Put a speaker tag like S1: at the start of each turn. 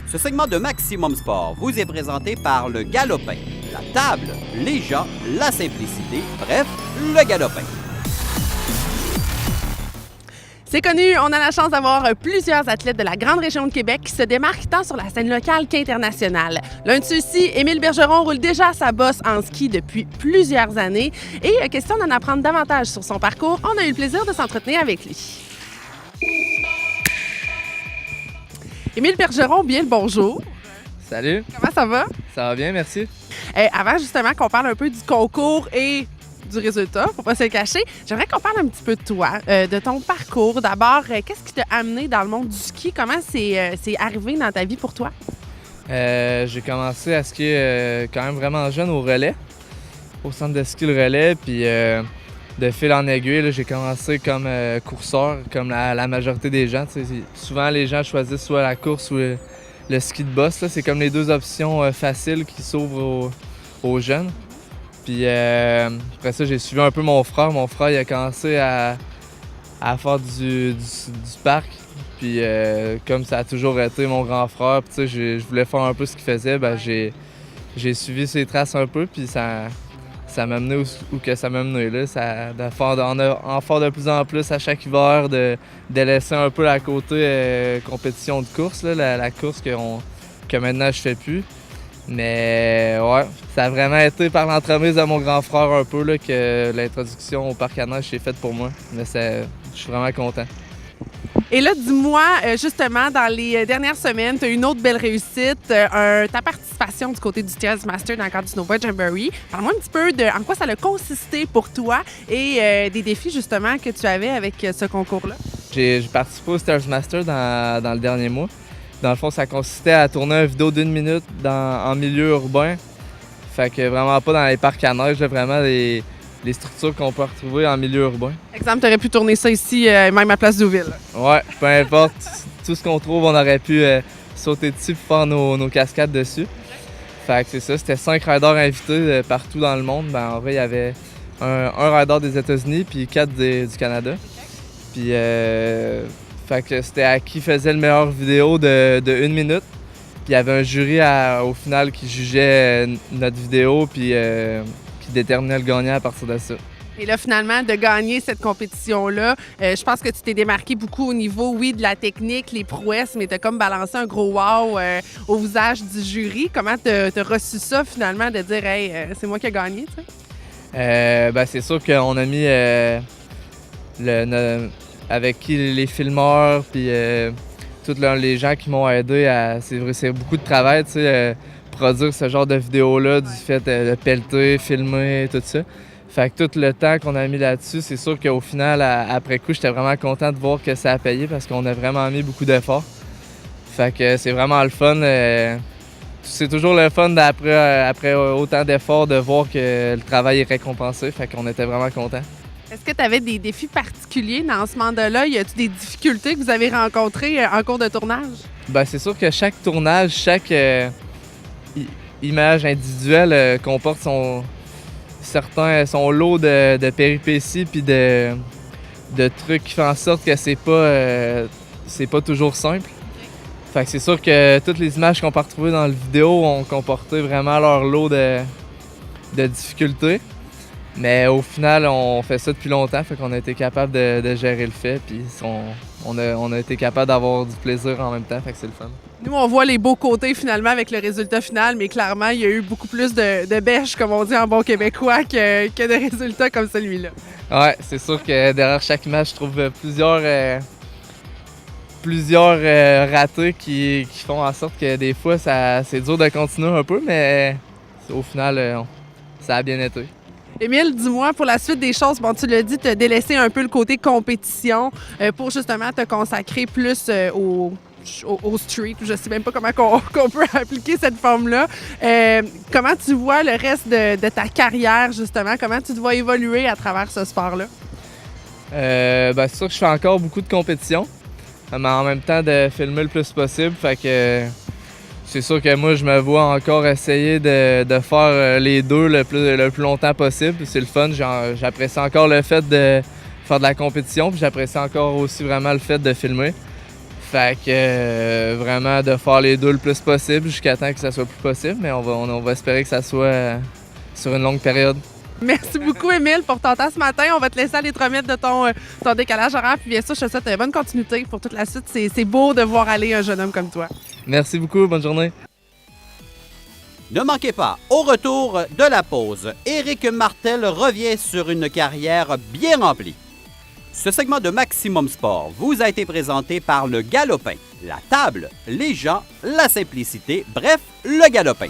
S1: Ce segment de Maximum Sport vous est présenté par le Galopin. La table, les gens, la simplicité, bref, le Galopin.
S2: C'est connu, on a la chance d'avoir plusieurs athlètes de la grande région de Québec qui se démarquent tant sur la scène locale qu'internationale. L'un de ceux-ci, Émile Bergeron, roule déjà sa bosse en ski depuis plusieurs années. Et question d'en apprendre davantage sur son parcours, on a eu le plaisir de s'entretenir avec lui. Émile Bergeron, bien le bonjour.
S3: Salut.
S2: Comment ça va?
S3: Ça va bien, merci.
S2: Avant justement qu'on parle un peu du concours et du résultat, faut pas se le cacher, j'aimerais qu'on parle un petit peu de toi, de ton parcours. D'abord, qu'est-ce qui t'a amené dans le monde du ski? Comment c'est arrivé dans ta vie pour toi?
S3: J'ai commencé à skier quand même vraiment jeune au relais, au centre de ski le relais, puis de fil en aiguille, là, j'ai commencé comme courseur, comme la majorité des gens. Souvent, les gens choisissent soit la course ou le ski de boss. Là. C'est comme les deux options faciles qui s'ouvrent aux jeunes. Puis après ça, j'ai suivi un peu mon frère. Mon frère, il a commencé à faire du parc. Puis comme ça a toujours été mon grand frère, puis je voulais faire un peu ce qu'il faisait, ben, j'ai suivi ses traces un peu, puis ça m'a mené où que ça m'a mené. Là. En faire de plus en plus à chaque hiver, de laisser un peu à côté compétition de course, là, la course que maintenant je fais plus. Mais ouais, ça a vraiment été par l'entremise de mon grand frère un peu là, que l'introduction au parc à neige s'est faite pour moi. Mais je suis vraiment content.
S2: Et là, dis-moi, justement, dans les dernières semaines, tu as eu une autre belle réussite, ta participation du côté du Jazz Master dans le cadre du Nova Jamboree. Parle-moi un petit peu de en quoi ça a consisté pour toi et des défis, justement, que tu avais avec ce concours-là.
S3: J'ai participé au Stars Master dans le dernier mois. Dans le fond, ça consistait à tourner une vidéo d'1 minute en milieu urbain. Fait que vraiment pas dans les parcs à neige, là, vraiment les structures qu'on peut retrouver en milieu urbain.
S2: Exemple, tu aurais pu tourner ça ici, même à Place Douville.
S3: Ouais, peu importe. Tout ce qu'on trouve, on aurait pu sauter dessus pour faire nos cascades dessus. Fait que c'est ça, c'était 5 riders invités partout dans le monde. Ben, en vrai, il y avait un rider des États-Unis puis 4 du Canada. Puis fait que c'était à qui faisait le meilleur vidéo de 1 minute. Puis il y avait un jury au final qui jugeait notre vidéo puis qui déterminait le gagnant à partir de ça.
S2: Et là, finalement, de gagner cette compétition-là, je pense que tu t'es démarqué beaucoup au niveau, oui, de la technique, les prouesses, mais tu as comme balancé un gros wow au visage du jury. Comment tu as reçu ça, finalement, de dire « Hey, c'est moi qui ai gagné », tu sais?
S3: Ben, c'est sûr qu'on a mis avec qui les filmeurs, puis tous les gens qui m'ont aidé. C'est beaucoup de travail, tu sais, produire ce genre de vidéo-là, du fait de pelleter, filmer, tout ça. Fait que tout le temps qu'on a mis là-dessus, c'est sûr qu'au final, après coup, j'étais vraiment content de voir que ça a payé parce qu'on a vraiment mis beaucoup d'efforts. Fait que c'est vraiment le fun. C'est toujours le fun après autant d'efforts de voir que le travail est récompensé. Fait qu'on était vraiment contents.
S2: Est-ce que tu avais des défis particuliers dans ce mandat-là? Y a-t-il des difficultés que vous avez rencontrées en cours de tournage?
S3: Ben, c'est sûr que chaque tournage, chaque image individuelle comporte son lot de péripéties puis de trucs qui font en sorte que c'est pas toujours simple. Fait que c'est sûr que toutes les images qu'on peut retrouver dans la vidéo ont comporté vraiment leur lot de difficultés. Mais au final, on fait ça depuis longtemps, fait qu'on a été capable de gérer le fait, puis on a été capable d'avoir du plaisir en même temps, fait que c'est le fun.
S2: Nous, on voit les beaux côtés finalement avec le résultat final, mais clairement, il y a eu beaucoup plus de bêches, comme on dit en bon québécois, que de résultats comme celui-là.
S3: Ouais, c'est sûr que derrière chaque image, je trouve plusieurs ratés qui font en sorte que des fois, c'est dur de continuer un peu, mais au final, ça a bien été.
S2: Émile, dis-moi, pour la suite des choses, bon, tu l'as dit, tu as délaissé un peu le côté compétition pour justement te consacrer plus au street, je sais même pas comment qu'on peut appliquer cette forme-là. Comment tu vois le reste de ta carrière, justement? Comment tu te vois évoluer à travers ce sport-là?
S3: Ben, c'est sûr que je fais encore beaucoup de compétition, mais en même temps de filmer le plus possible. Fait que c'est sûr que moi, je me vois encore essayer de faire les deux le plus longtemps possible. C'est le fun. J'apprécie encore le fait de faire de la compétition, puis j'apprécie encore aussi vraiment le fait de filmer. Fait que vraiment de faire les deux le plus possible jusqu'à temps que ça soit plus possible, mais on va espérer que ça soit sur une longue période.
S2: Merci beaucoup, Émile, pour ton temps ce matin. On va te laisser aller te remettre de ton décalage horaire. Puis bien sûr, je te souhaite bonne continuité pour toute la suite. C'est beau de voir aller un jeune homme comme toi.
S3: Merci beaucoup, bonne journée.
S1: Ne manquez pas, au retour de la pause, Éric Martel revient sur une carrière bien remplie. Ce segment de Maximum Sport vous a été présenté par le Galopin. La table, les gens, la simplicité, bref, le Galopin.